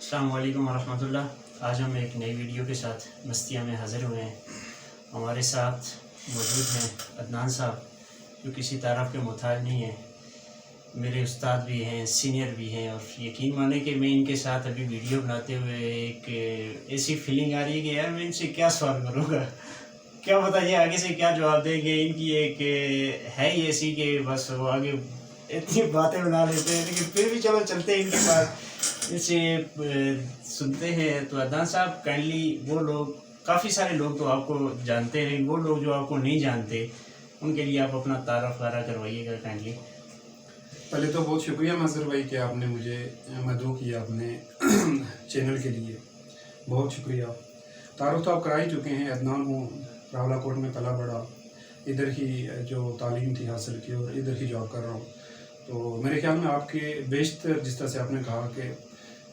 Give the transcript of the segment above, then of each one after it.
السلام علیکم ورحمۃ اللہ۔ آج ہم ایک نئی ویڈیو کے ساتھ مستیاں میں حاضر ہوئے ہیں۔ ہمارے ساتھ موجود ہیں عدنان صاحب، جو کسی تعارف کے محتاج نہیں ہیں، میرے استاد بھی ہیں، سینئر بھی ہیں، اور یقین مانیں کہ میں ان کے ساتھ ابھی ویڈیو بناتے ہوئے ایک ایسی فیلنگ آ رہی ہے کہ یار میں ان سے کیا سوال کروں گا، کیا بتائیے آگے سے کیا جواب دیں گے۔ ان کی ایک ہے ہی ایسی کہ بس وہ آگے اتنی باتیں بنا لیتے ہیں، لیکن پھر بھی چلو چلتے ہیں ان کے پاس، ان سے سنتے ہیں۔ تو عدنان صاحب کائنڈلی، وہ لوگ، کافی سارے لوگ تو آپ کو جانتے ہیں، وہ لوگ جو آپ کو نہیں جانتے ان کے لیے آپ اپنا تعارف وغیرہ کروائیے گا کائنڈلی۔ پہلے تو بہت شکریہ منظر بھائی کہ آپ نے مجھے مدعو کیا اپنے چینل کے لیے، بہت شکریہ۔ تعارف تو آپ کرا ہی چکے ہیں، عدنان ہوں، راولہ کوٹ میں پلا بڑا، ادھر ہی جو تعلیم تھی حاصل کی اور ادھر ہی جاب کر رہا ہوں۔ تو میرے خیال میں آپ کے بیشتر، جس طرح سے آپ نے کہا کہ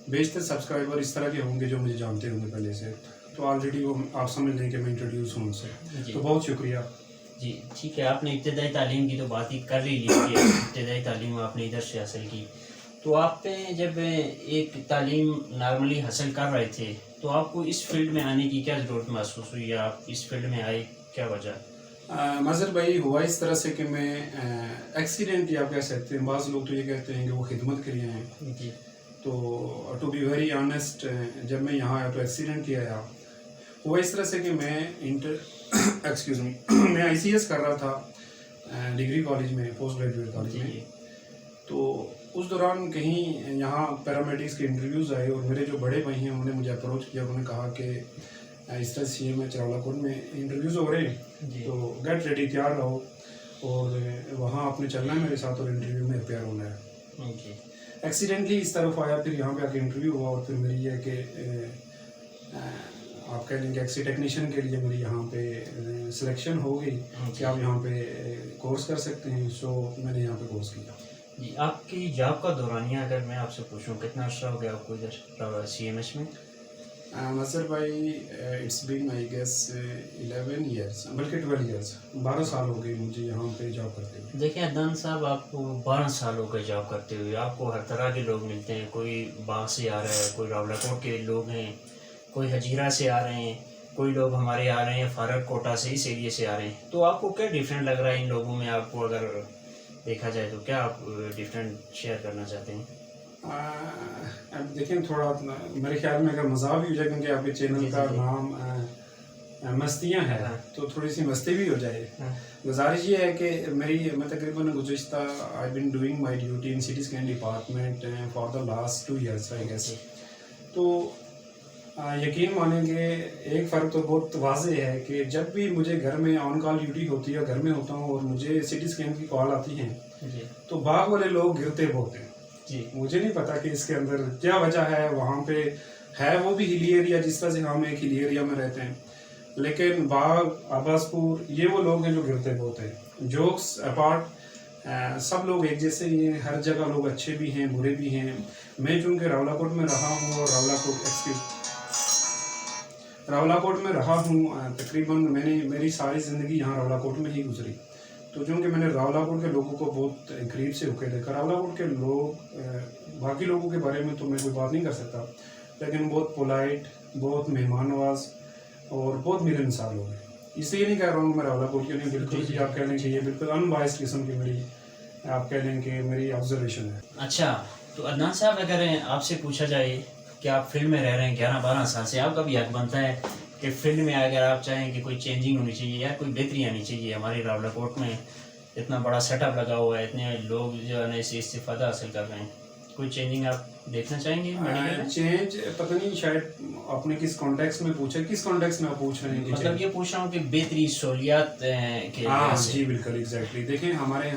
بیشتر سبسکرائبر اس طرح کے ہوں گے جو مجھے جانتے ہوں گے پہلے سے، تو آلریڈی وہ آپ سمجھ لیں کہ میں انٹروڈیوس ہوں ان سے، تو بہت شکریہ۔ جی ٹھیک ہے، آپ نے ابتدائی تعلیم کی تو بات ہی کر ہی لی کہ ابتدائی تعلیم آپ نے ادھر سے حاصل کی، تو آپ پہ جب ایک تعلیم نارملی حاصل کر رہے تھے تو آپ کو اس فیلڈ میں آنے کی کیا ضرورت محسوس ہوئی، یا آپ اس فیلڈ میں آئے، کیا وجہ؟ مظہر بھائی، ہوا اس طرح سے کہ میں ایکسیڈنٹ یا آپ کہہ سکتے ہیں، بعض لوگ تو یہ کہتے ہیں کہ وہ خدمت کے لیے ہیں، جی، تو ٹو بی ویری آنیسٹ، جب میں یہاں آیا تو ایکسیڈنٹ کیا آیا۔ ہوا اس طرح سے کہ میں ایکسکیوز می میں آئی سی ایس کر رہا تھا ڈگری کالج میں، پوسٹ گریجویٹ کالج میں، تو اس دوران کہیں یہاں پیرامیڈکس کے انٹرویوز آئے، اور میرے جو بڑے بھائی ہیں انہوں نے مجھے اپروچ کیا، انہوں نے کہا کہ اس طرح سی ایم ایچ راولہ کوٹ میں انٹرویوز ہو رہے ہیں، تو گیٹ ریڈی، تیار رہو، اور وہاں آپ نے چلنا ہے میرے ساتھ اور انٹرویو میں اپیئر ہونا ہے۔ ایکسیڈنٹلی اس طرف آیا، پھر یہاں پہ آ کے انٹرویو ہوا، اور پھر میری یہ کہ آپ کہہ لیں کہ ایکسی ٹیکنیشین کے لیے میری یہاں پہ سلیکشن ہو گئی کہ آپ یہاں پہ کورس کر سکتے ہیں، سو میں نے یہاں پہ کورس کیا۔ جی، آپ کی جاب کا دورانیہ اگر میں آپ سے پوچھوں کتنا عرصہ ہو گیا آپ کو ادھر سی ایم ایچ میں؟ مظہر بھائی، it's been I guess 11 years, بلکہ 12 ایئرس، 12 سال ہو گئے مجھے یہاں پہ جاب کرتے ہوئے۔ دیکھیں عدنان صاحب، آپ کو 12 سال ہو گئے جاب کرتے ہوئے، آپ کو ہر طرح کے لوگ ملتے ہیں، کوئی باغ سے آ رہا ہے، کوئی راولہ کوٹ کے لوگ ہیں، کوئی حجیرہ سے آ رہے ہیں، کوئی لوگ ہمارے آ رہے ہیں فارغ کوٹہ سے، اس ایریے سے آ رہے ہیں، تو آپ کو کیا ڈیفرنٹ لگ رہا ہے ان لوگوں میں؟ آپ کو اگر دیکھا جائے تو کیا آپ ڈیفرنٹ شیئر کرنا چاہتے ہیں؟ اب دیکھیں، تھوڑا میرے خیال میں اگر مزاح بھی ہو جائے، کیونکہ آپ کے چینل کا نام مستیاں ہے، تو تھوڑی سی مستی بھی ہو جائے۔ گزارش یہ ہے کہ میں تقریباً گزشتہ I been doing my duty in CT scan department for the last 2 years I guess, تو یقین مانیں گے ایک فرق تو بہت واضح ہے کہ جب بھی مجھے گھر میں آن کال ڈیوٹی ہوتی ہے، گھر میں ہوتا ہوں اور مجھے سٹی اسکین کی کال آتی ہیں، تو باغ والے لوگ گرتے بہت ہیں۔ جی، مجھے نہیں پتا کہ اس کے اندر کیا وجہ ہے، وہاں پہ ہے وہ بھی ہلی ایریا، جس طرح سے ہم ایک ہلی ایریا میں رہتے ہیں، لیکن باغ، عباس پور، یہ وہ لوگ ہیں جو گرتے بہت ہیں۔ جوکس اپارٹ، سب لوگ ایک جیسے ہی ہیں، ہر جگہ لوگ اچھے بھی ہیں، برے بھی ہیں۔ میں چونکہ راولہ کوٹ میں رہا ہوں، اور راولہ کوٹ میں رہا ہوں تقریباً میری ساری زندگی یہاں راولہ کوٹ میں ہی گزری، تو چونکہ میں نے راولہ کوٹ کے لوگوں کو بہت قریب سے ہوکے دیکھا۔ راولہ کوٹ کے لوگ، باقی لوگوں کے بارے میں تو میں کوئی بات نہیں کر سکتا، لیکن بہت پولائٹ، بہت مہمان نواز اور بہت ملنسار لوگ ہیں۔ اس سے یہ نہیں کہہ رہا ہوں میں راولہ کوٹ کے نہیں، بالکل بھی آپ کہہ لیں کہ یہ بالکل ان بائسڈ قسم کی میری، آپ کہہ لیں کہ میری آبزرویشن ہے۔ اچھا، تو عدنان صاحب اگر آپ سے پوچھا جائے کہ آپ فیلڈ میں رہ رہے ہیں 11-12 سال سے، آپ کا بھی حق بنتا ہے کہ فیلڈ میں اگر آپ چاہیں کہ کوئی چینجنگ ہونی چاہیے یا کوئی بہتری آنی چاہیے، ہماری راولہ کوٹ میں اتنا بڑا سیٹ اپ لگا ہوا ہے، اتنے لوگ جو ہے اسے استفادہ حاصل کر رہے ہیں، کوئی چینجنگ آپ دیکھنا چاہیں گے؟ چینج پتہ نہیں، شاید آپ نے کس کانٹیکس میں پوچھا، کس کانٹیکس میں آپ پوچھ رہے ہیں؟ مطلب یہ پوچھ رہا ہوں کہ بہتری سہولیات کے لحاظ سے۔ جی بالکل، ایگزیکٹلی۔ دیکھیں ہمارے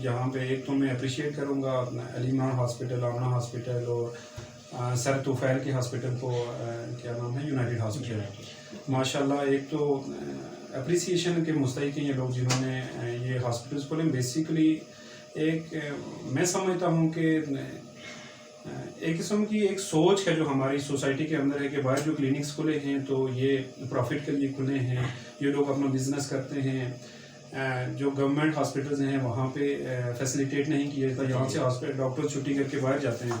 یہاں پہ ایک تو میں اپریشیٹ کروں گا علی عمران ہاسپٹل، آمنہ ہاسپٹل، اور سر توفیل کے ہاسپٹل کو، کیا نام ہے، یونائٹیڈ ہاسپٹل، ماشاءاللہ۔ ایک تو اپریسیشن کے مستحق ہیں یہ لوگ جنہوں نے یہ ہاسپٹلس کھولے۔ بیسیکلی ایک میں سمجھتا ہوں کہ ایک قسم کی ایک سوچ ہے جو ہماری سوسائٹی کے اندر ہے کہ باہر جو کلینکس کھلے ہیں تو یہ پروفٹ کے لیے کھلے ہیں، یہ لوگ اپنا بزنس کرتے ہیں۔ جو گورنمنٹ ہاسپٹلز ہیں وہاں پہ فیسیلیٹیٹ نہیں کیا جاتا، یہاں سے ڈاکٹر چھٹی کر کے باہر جاتے ہیں،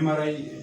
MRI,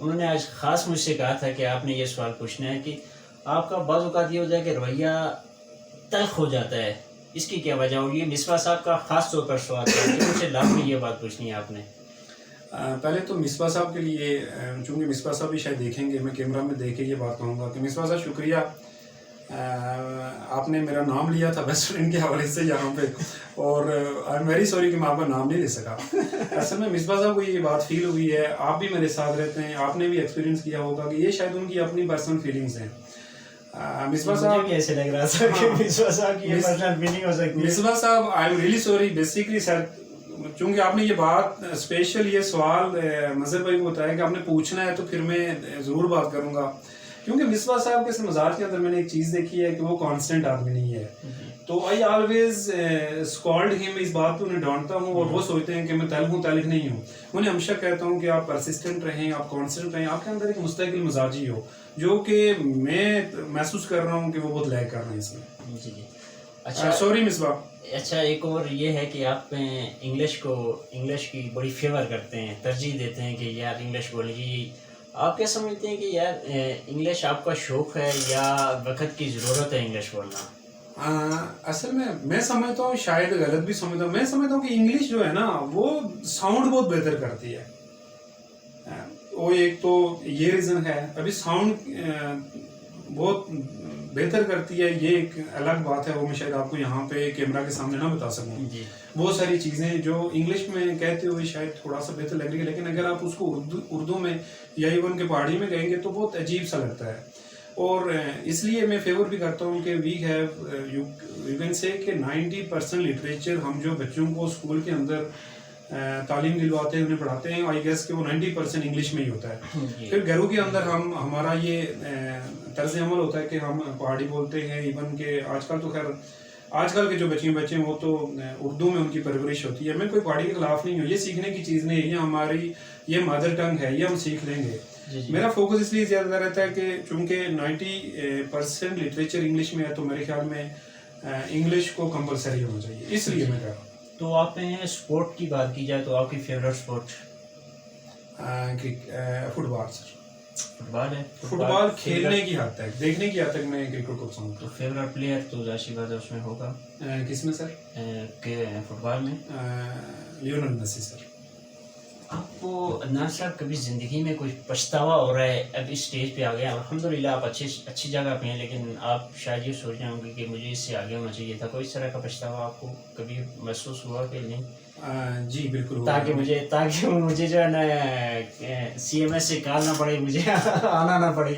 انہوں نے آج خاص مجھ سے کہا تھا کہ آپ نے یہ سوال پوچھنا ہے کہ آپ کا بعض اوقات یہ ہو جائے کہ رویہ تلخ ہو جاتا ہے، اس کی کیا وجہ ہوگی؟ مصباح صاحب کا خاص طور پر سوال تھا کہ مجھ سے لازمی یہ بات پوچھنی ہے آپ نے. پہلے تو مصباح صاحب کے لیے، چونکہ مصباح صاحب بھی شاید دیکھیں گے، میں کیمرہ میں دیکھ کے یہ بات کہوں گا کہ مصباح صاحب شکریہ، آپ نے میرا نام لیا تھا بیسٹ فرینڈ کے حوالے سے یہاں پہ، اور آئی ایم ویری سوری کہ میں آپ کا نام نہیں لے سکا. اصل میں مصباح صاحب کو یہ بات فیل ہوئی ہے، آپ بھی میرے ساتھ رہتے ہیں، آپ نے بھی ایکسپیرینس کیا ہوگا کہ یہ شاید ان کی اپنی پرسنل فیلنگس ہیں. مصباح صاحب بھی ایسے لگ رہا تھا کہ مصباح صاحب کی یہ پرسنل فیلنگ ہو سکتی ہے. Misbah sahab I am really sorry basically sir, چونکہ آپ نے یہ بات اسپیشل یہ سوال مظہر بھائی کو بتایا کہ آپ نے پوچھنا ہے تو پھر میں ضرور بات کروں گا. کیونکہ مصباح صاحب کے مزاج کے اندر میں نے ایک چیز دیکھی ہے کہ وہ کانسٹنٹ آدمی نہیں ہے. تو آئی آلویز اسکالڈ ہم، اس بات کو انہیں ڈانٹتا ہوں، اور وہ سوچتے ہیں کہ میں تلخ ہوں، تلخ نہیں ہوں. انہیں ہمیشہ کہتا ہوں کہ آپ پرسسٹنٹ رہیں، آپ کانسٹنٹ رہیں، آپ کے اندر ایک مستقل مزاجی ہو، جو کہ میں محسوس کر رہا ہوں کہ وہ بہت لیک کر رہے ہیں اس میں. جی جی. اچھا سوری مصباح. اچھا، ایک اور یہ ہے کہ آپ انگلش کی بڑی فیور کرتے ہیں، ترجیح دیتے ہیں کہ یار انگلش بولیے. آپ کیا سمجھتے ہیں کہ یار انگلش آپ کا شوق ہے یا وقت کی ضرورت ہے انگلش بولنا؟ اصل میں سمجھتا ہوں، شاید غلط بھی سمجھتا ہوں، میں سمجھتا ہوں کہ انگلش جو ہے نا وہ ساؤنڈ بہت بہتر کرتی ہے. وہ ایک تو یہ ریزن ہے، ابھی ساؤنڈ بہت بہتر کرتی ہے، یہ ایک الگ بات ہے، وہ میں شاید آپ کو یہاں پہ کیمرہ کے سامنے نہ بتا سکوں. بہت ساری چیزیں جو انگلش میں کہتے ہوئے شاید تھوڑا سا بہتر لگ رہی ہے، لیکن اگر آپ اس کو اردو میں یا ایون کے پہاڑی میں کہیں گے تو بہت عجیب سا لگتا ہے. اور اس لیے میں فیور بھی کرتا ہوں کہ we have you can say کہ 90% لٹریچر ہم جو بچوں کو اسکول کے اندر تعلیم دلواتے ہیں، انہیں پڑھاتے ہیں، آئی گیس کہ وہ 90% انگلش میں ہی ہوتا ہے. پھر گھروں کے اندر ہمارا یہ طرز عمل ہوتا ہے کہ ہم پہاڑی بولتے ہیں. ایون کہ آج کل تو خیر آج کل کے جو بچے ہیں وہ تو اردو میں ان کی پرورش ہوتی ہے. میں کوئی پہاڑی کے خلاف نہیں ہوں، یہ سیکھنے کی چیز نہیں ہے، یہ ہماری یہ مدر ٹنگ ہے، یہ ہم سیکھ لیں گے. میرا فوکس اس لیے زیادہ رہتا ہے کہ چونکہ 90% لٹریچر انگلش میں ہے، تو میرے خیال میں انگلش کو کمپلسری ہونا چاہیے، اس لیے میں کہہ رہا ہوں. تو آپ نے اسپورٹ کی بات کی جائے تو آپ کی فیوریٹ اسپورٹ؟ فٹ بال سر. فٹ بال ہے؟ فٹ بال کھیلنے کی حد تک، دیکھنے کی حد تک میں کرکٹ کو پسند کرتا ہوں. تو فیوریٹ پلیئر تو ظاہر سی بات ہے اس میں ہوگا. کس میں سر؟ فٹ بال میں لیونل میسی سر. آپ کو عدنان صاحب کبھی زندگی میں کوئی پچھتاوا ہو رہا ہے؟ اب اس اسٹیج پہ آ گئے، الحمدللہ آپ اچھی جگہ پہ ہیں، لیکن آپ شاید یہ سوچ رہے ہوں گے کہ مجھے اس سے آگے ہونا چاہیے تھا. کوئی اس طرح کا پچھتاوا آپ کو کبھی محسوس ہوا کہ نہیں؟ جی بالکل. تاکہ مجھے جو ہے نا سی ایم ایس سے کال نہ پڑے، مجھے آنا نہ پڑے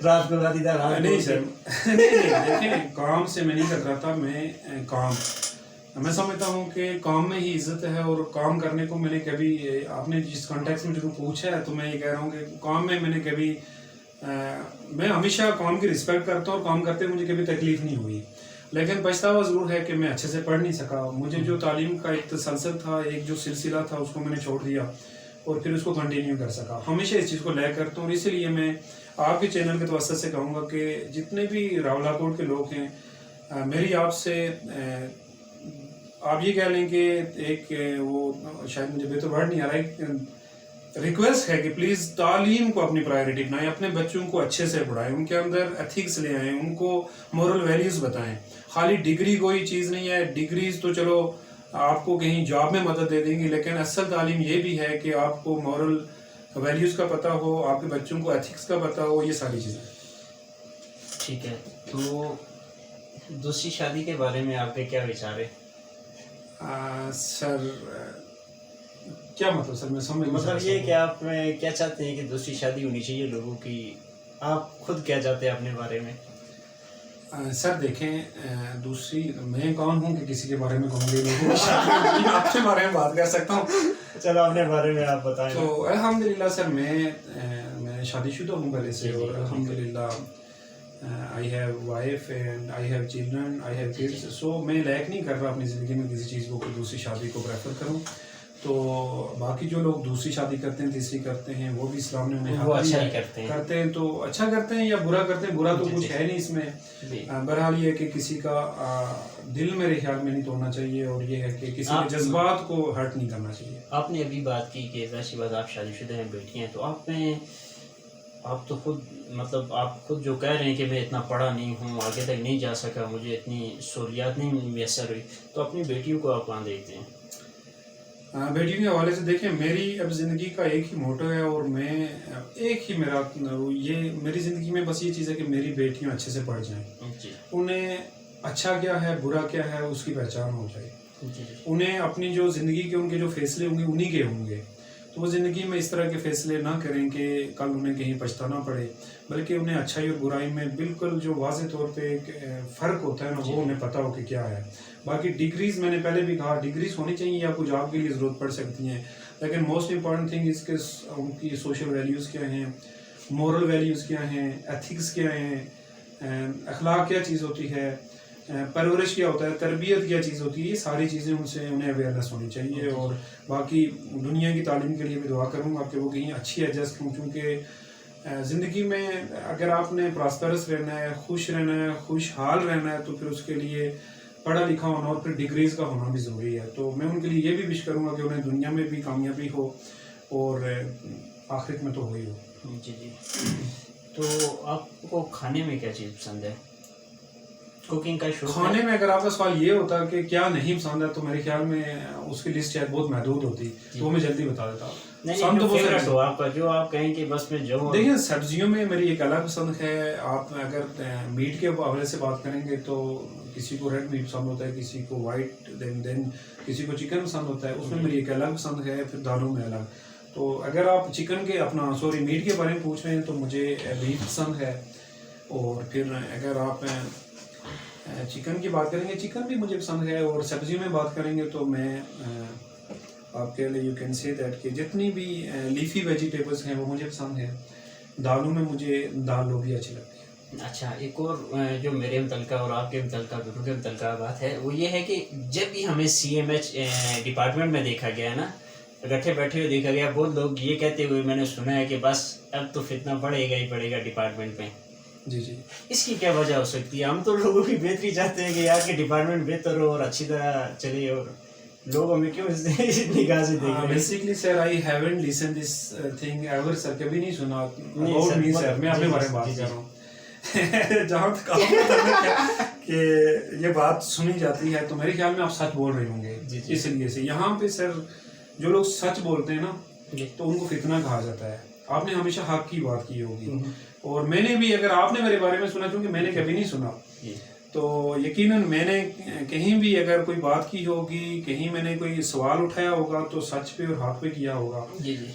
رات کو نہیں سر، دیکھیں کام سے میں نہیں کر رہا تھا. میں سمجھتا ہوں کہ کام میں ہی عزت ہے، اور کام کرنے کو میں نے کبھی، آپ نے جس کانٹیکس میں جو پوچھا ہے تو میں یہ کہہ رہا ہوں کہ کام میں نے کبھی، میں ہمیشہ کام کی رسپیکٹ کرتا ہوں، اور کام کرتے مجھے کبھی تکلیف نہیں ہوئی. لیکن پچھتاوا ضرور ہے کہ میں اچھے سے پڑھ نہیں سکا. مجھے جو تعلیم کا ایک تسلسل تھا، ایک جو سلسلہ تھا، اس کو میں نے چھوڑ دیا اور پھر اس کو کنٹینیو کر سکا. ہمیشہ اس چیز کو لے کرتا ہوں، اور اسی لیے میں آپ کے چینل کے توسط سے کہوں گا کہ جتنے بھی راولاکوٹ کے لوگ ہیں، میری آپ سے آپ یہ کہہ لیں کہ ایک وہ شاید مجھے بہتر ورڈ نہیں آ رہا ہے، ریکویسٹ ہے کہ پلیز تعلیم کو اپنی پرائیورٹی بنائیں، اپنے بچوں کو اچھے سے پڑھائیں، ان کے اندر ایتھکس لے آئیں، ان کو مورل ویلیوز بتائیں. خالی ڈگری کوئی چیز نہیں ہے، ڈگریز تو چلو آپ کو کہیں جاب میں مدد دے دیں گی، لیکن اصل تعلیم یہ بھی ہے کہ آپ کو مورل ویلیوز کا پتہ ہو، آپ کے بچوں کو ایتھکس کا پتہ ہو، یہ ساری چیزیں. ٹھیک ہے. تو دوسری شادی کے بارے میں آپ کے کیا وچار ہے؟ سر کیا مطلب سر؟ میں سمجھ مطلب یہ کہ آپ کیا چاہتے ہیں کہ دوسری شادی ہونی چاہیے لوگوں کی، آپ خود کیا چاہتے ہیں اپنے بارے میں؟ سر دیکھیں، دوسری میں کون ہوں کہ کسی کے بارے میں کہوں گی؟ آپ کے بارے میں بات کر سکتا ہوں. چلو اپنے بارے میں آپ بتائیں. تو الحمدللہ سر میں شادی شدہ ہوں پہلے سے، اور الحمدللہ I have wife and I have children, I have kids. So میں لائق نہیں کر رہا اپنی زندگی میں کسی چیز کو کہ دوسری شادی کو پریفر کروں. تو باقی جو لوگ دوسری شادی کرتے ہیں، تیسری کرتے ہیں، وہ بھی اسلام نے انہیں اچھا ہی کرتے ہیں. تو اچھا کرتے ہیں یا برا کرتے ہیں، برا تو کچھ ہے نہیں اس میں. بہرحال یہ ہے کہ کسی کا دل میرے خیال میں نہیں توڑنا چاہیے، اور یہ ہے کہ کسی کے جذبات کو ہرٹ نہیں کرنا چاہیے. آپ نے ابھی بات کی کہ ایسی بات آپ شادی شدہ ہیں، بیٹی ہیں، تو آپ میں آپ تو خود مطلب آپ خود جو کہہ رہے ہیں کہ میں اتنا پڑھا نہیں ہوں، آگے تک نہیں جا سکا، مجھے اتنی سہولیات نہیں میسر ہوئی، تو اپنی بیٹیوں کو آپ کہاں دیکھتے ہیں؟ بیٹیوں کے حوالے سے دیکھیں، میری اب زندگی کا ایک ہی موٹو ہے، اور میں ایک ہی یہ میری زندگی میں بس یہ چیز ہے کہ میری بیٹیاں اچھے سے پڑھ جائیں، جی انہیں اچھا کیا ہے برا کیا ہے اس کی پہچان ہو جائے، جی انہیں اپنی جو زندگی کے ان کے جو فیصلے ہوں گے انہی کے ہوں گے، تو وہ زندگی میں اس طرح کے فیصلے نہ کریں کہ کل انہیں کہیں پچھتانا پڑے، بلکہ انہیں اچھائی اور برائی میں بالکل جو واضح طور پہ ایک فرق ہوتا ہے نا، وہ انہیں پتہ ہو کہ کیا ہے۔ باقی ڈگریز میں نے پہلے بھی کہا، ڈگریز ہونی چاہیے یا کچھ آپ کے لیے ضرورت پڑ سکتی ہیں، لیکن موسٹ امپورٹنٹ تھنگ اس کے ان کی سوشل ویلیوز کیا ہیں، مورل ویلیوز کیا ہیں، ایتھکس کیا ہیں، اخلاق کیا چیز ہوتی ہے، پرورش کیا ہوتا ہے، تربیت کیا چیز ہوتی ہے، یہ ساری چیزیں ان سے انہیں اویئرنیس ہونی چاہیے۔ اور باقی دنیا کی تعلیم کے لیے بھی دعا کروں گا کہ وہ کہیں اچھی ایڈجسٹ ہوں، کیونکہ زندگی میں اگر آپ نے پراسپرس رہنا ہے، خوش رہنا ہے، خوشحال رہنا ہے، تو پھر اس کے لیے پڑھا لکھا ہونا اور پھر ڈگریز کا ہونا بھی ضروری ہے۔ تو میں ان کے لیے یہ بھی وش کروں گا کہ انہیں دنیا میں بھی کامیابی ہو اور آخرت میں تو ہو ہی ہو۔ جی جی، تو آپ کو کھانے میں کیا چیز پسند ہے؟ کوکنگ کا شوق؟ کھانے میں اگر آپ کا سوال یہ ہوتا کہ کیا نہیں پسند ہے، تو میرے خیال میں اس کی لسٹ شاید بہت محدود ہوتی، تو وہ میں جلدی بتا دیتا ہوں۔ ہو آپ کا جو آپ کہیں کہ بس میں جو دیکھیں، سبزیوں میں میری ایک الگ پسند ہے۔ آپ اگر میٹ کے حوالے سے بات کریں گے تو کسی کو ریڈ میٹ پسند ہوتا ہے، کسی کو وائٹ، دین کسی کو چکن پسند ہوتا ہے، اس میں میری ایک الگ پسند ہے۔ پھر دالوں میں الگ۔ تو اگر آپ چکن کے میٹ کے بارے میں پوچھ رہے ہیں تو مجھے بیف پسند ہے، اور پھر اگر آپ چکن کی بات کریں گے، چکن بھی مجھے پسند ہے، اور سبزیوں میں بات کریں گے تو میں آپ کے لیے یو کین سے دیٹ کہ جتنی بھی لیفی ویجیٹیبلس ہیں وہ مجھے پسند ہیں۔ دالوں میں مجھے دال لوبیا اچھی لگتی ہے۔ اچھا، ایک اور جو میرے متعلقہ اور آپ کے متعلقہ دونوں کے متعلقہ بات ہے، وہ یہ ہے کہ جب بھی ہمیں سی ایم ایچ ڈپارٹمنٹ میں دیکھا گیا ہے نا، اکٹھے بیٹھے ہوئے دیکھا گیا، بہت لوگ یہ کہتے ہوئے میں نے سنا ہے کہ بس اب تو فتنہ بڑھے گا ہی پڑے گا ڈپارٹمنٹ میں۔ جی جی، اس کی کیا وجہ ہو سکتی ہے؟ ہم تو لوگوں کی بہتری چاہتے ہیں کہ یار کے ڈپارٹمنٹ بہتر ہو اور اچھی طرح چلے، اور لوگ ہمیں کیوں اس نگاہ سے دیکھ رہے ہیں؟ Basically sir, I haven't listen this thing ever sir, کبھی نہیں سنا اباؤٹ می سر، میں اپنے بارے میں بات کر رہا ہوں۔ جہاں تک آپ کو تعلق ہے کہ یہ بات سنی جاتی ہے، تو میرے خیال میں آپ سچ بول رہے ہوں گے۔ اس لیے سے یہاں پہ سر جو لوگ سچ بولتے ہیں نا، تو ان کو فتنہ کہا جاتا ہے۔ آپ نے ہمیشہ حق کی بات کی ہوگی، اور میں نے بھی، اگر آپ نے میرے بارے میں سنا، کیونکہ میں نے کبھی نہیں سنا، تو یقیناً میں نے کہیں بھی اگر کوئی بات کی ہوگی، کہیں میں نے کوئی سوال اٹھایا ہوگا تو سچ پہ اور حق پہ کیا ہوگا۔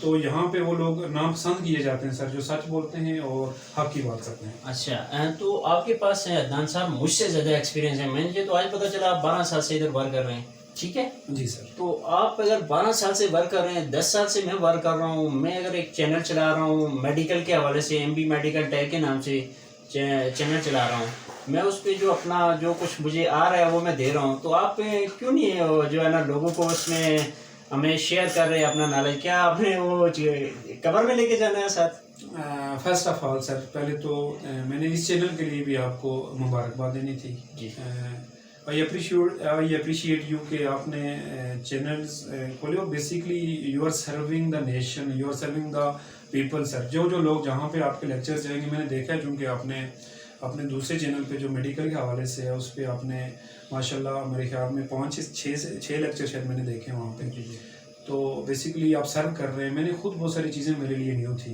تو یہاں پہ وہ لوگ ناپسند کیے جاتے ہیں سر، جو سچ بولتے ہیں اور حق کی بات کرتے ہیں۔ اچھا، تو آپ کے پاس عدنان صاحب مجھ سے زیادہ ایکسپیرینس ہے، مجھے تو آج پتہ چلا آپ 12 سال سے ادھر ورک کر رہے ہیں، ٹھیک ہے؟ جی سر۔ تو آپ اگر 12 سال سے ورک کر رہے ہیں، 10 سال سے میں ورک کر رہا ہوں، میں اگر ایک چینل چلا رہا ہوں میڈیکل کے حوالے سے، ایم بی میڈیکل ٹیک کے نام سے چینل چلا رہا ہوں، میں اس پہ جو اپنا جو کچھ مجھے آ رہا ہے وہ میں دے رہا ہوں، تو آپ کیوں نہیں جو ہے نا لوگوں کو اس میں ہمیں شیئر کر رہے ہیں اپنا نالج؟ کیا آپ نے وہ قبر میں لے کے جانا ہے ساتھ؟ فرسٹ آف آل سر، پہلے تو میں نے اس چینل کے لیے بھی آپ کو مبارکباد دینی تھی۔ جی، آئی اپریشیٹ یو کہ آپ نے چینلز کھولے، اور basically you are serving the nation, you are serving the people sir. جو لوگ جہاں پہ آپ کے لیکچر جائیں گے، میں نے دیکھا ہے، چونکہ آپ نے اپنے دوسرے چینل پہ جو میڈیکل کے حوالے سے ہے، اس پہ آپ نے ماشاءاللہ میرے خیال میں 5-6 لیکچر شاید میں نے دیکھے وہاں پہ۔ تو بیسکلی آپ سرو کر رہے ہیں۔ میں نے خود بہت ساری چیزیں میرے لیے نیو تھی۔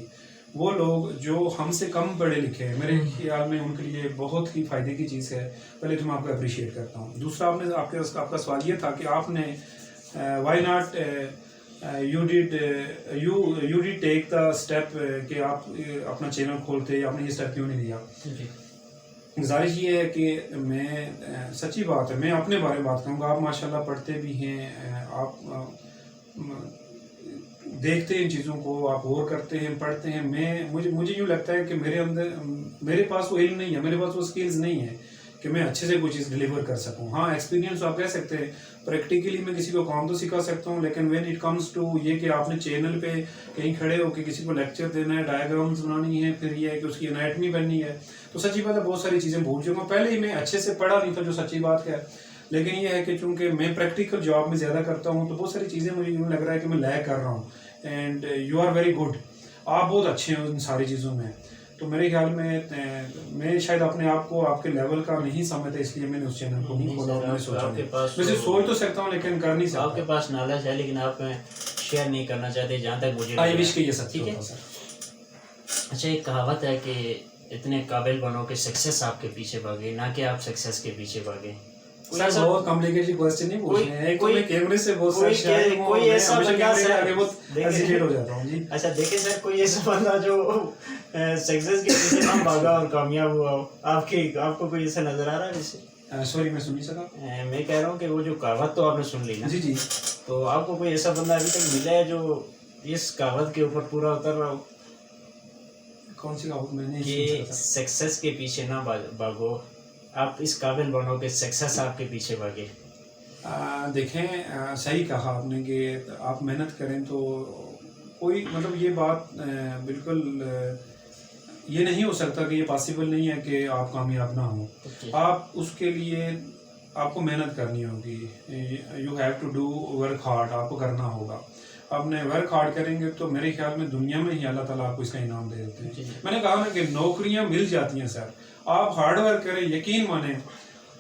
وہ لوگ جو ہم سے کم پڑھے لکھے ہیں، میرے خیال میں ان کے لیے بہت ہی فائدے کی چیز ہے۔ پہلے تو میں آپ کو اپریشیٹ کرتا ہوں۔ دوسرا، آپ کا سوال یہ تھا کہ آپ نے why not you did take the step کہ آپ اپنا چینل کھولتے، یا آپ نے یہ اسٹیپ کیوں نہیں لیا؟ گزارش یہ ہے کہ میں سچی بات ہے، میں اپنے بارے میں بات کروں گا۔ آپ ماشاءاللہ پڑھتے بھی ہیں، آپ دیکھتے ہیں ان چیزوں کو، آپ غور کرتے ہیں، پڑھتے ہیں۔ مجھے یوں لگتا ہے کہ میرے پاس وہ علم نہیں ہے، میرے پاس وہ اسکلز نہیں ہے کہ میں اچھے سے کوئی چیز ڈیلیور کر سکوں۔ ہاں، ایکسپیرینس آپ کہہ سکتے ہیں، پریکٹیکلی میں کسی کو کام تو سکھا سکتا ہوں، لیکن وین اٹ کمز ٹو یہ کہ آپ نے چینل پہ کہیں کھڑے ہو کے کسی کو لیکچر دینا ہے، ڈائیگرامز بنانی ہے، پھر یہ ہے کہ اس کی انیٹمی بننی ہے، تو سچی بات ہے بہت ساری چیزیں بھول چکا ہوں۔ پہلے ہی میں اچھے سے پڑھا نہیں تھا، جو سچی بات ہے، لیکن یہ ہے کہ چونکہ میں پریکٹیکل جاب میں زیادہ کرتا ہوں، تو بہت ساری چیزیں مجھے یوں لگ رہا ہے کہ میں لیگ کر رہا ہوں۔ And you are very good. آپ بہت اچھے ہیں ان ساری چیزوں میں. تو میرے خیال میں شاید اپنے آپ کو آپ کے لیول کا نہیں سمجھتا, اس لیے میں نے اس چینل کو نہیں کھولا. میں نے سوچا ویسے سوچ تو سکتا ہوں لیکن کر نہیں سکتا. آپ کے پاس نالج ہے لیکن آپ شیئر نہیں کرنا چاہتے جہاں تک مجھے آئی وش کہ یہ سچ ہوتا سر. اچھا ایک کہاوت ہے کہ اتنے قابل بنو کہ سکسیس آپ کے پیچھے بھاگے, نہ کہ آپ سکسیس کے پیچھے بھاگے. سر بہت کمپلیکیٹڈ کوسچن نہیں پوچھ رہے ہیں. ایک تو میں کیمرے سے بہت سر شاید کوئی ایسا بندہ سے آگے بہت ہیزیٹیٹ ہو جاتا ہوں. جی اچھا دیکھیں سر, کوئی ایسا بندہ جو سکسیس کے پیچھے نہ بھاگا اور کامیاب ہوا ہو, آپ کو کوئی ایسا نظر آ رہا ہے ویسے؟ سوری میں سن نہیں سکا. میں کہہ رہا ہوں کہ وہ جو کہاوت تو آپ نے سن لی نا. جی جی. تو آپ کو کوئی ایسا بندہ ابھی تک ملا ہے جو اس کہاوت کے اوپر پورا اتر رہا ہو کون سی کہاوت میں نے کہ سکسیس کے پیچھے نہ بھاگو, آپ اس قابل بنو کہ سکسیس آپ کے پیچھے بھاگے؟ دیکھیں صحیح کہا آپ نے کہ آپ محنت کریں تو کوئی مطلب یہ بات بالکل یہ نہیں ہو سکتا کہ یہ پاسبل نہیں ہے کہ آپ کامیاب نہ ہوں. آپ اس کے لیے آپ کو محنت کرنی ہوگی. You have to do work hard. آپ کو کرنا ہوگا. آپ نے ورک ہارڈ کریں گے تو میرے خیال میں دنیا میں ہی اللہ تعالیٰ آپ کو اس کا انعام دے دیتے ہیں. میں نے کہا نا کہ نوکریاں مل جاتی ہیں سر, آپ ہارڈ ورک کریں. یقین مانیں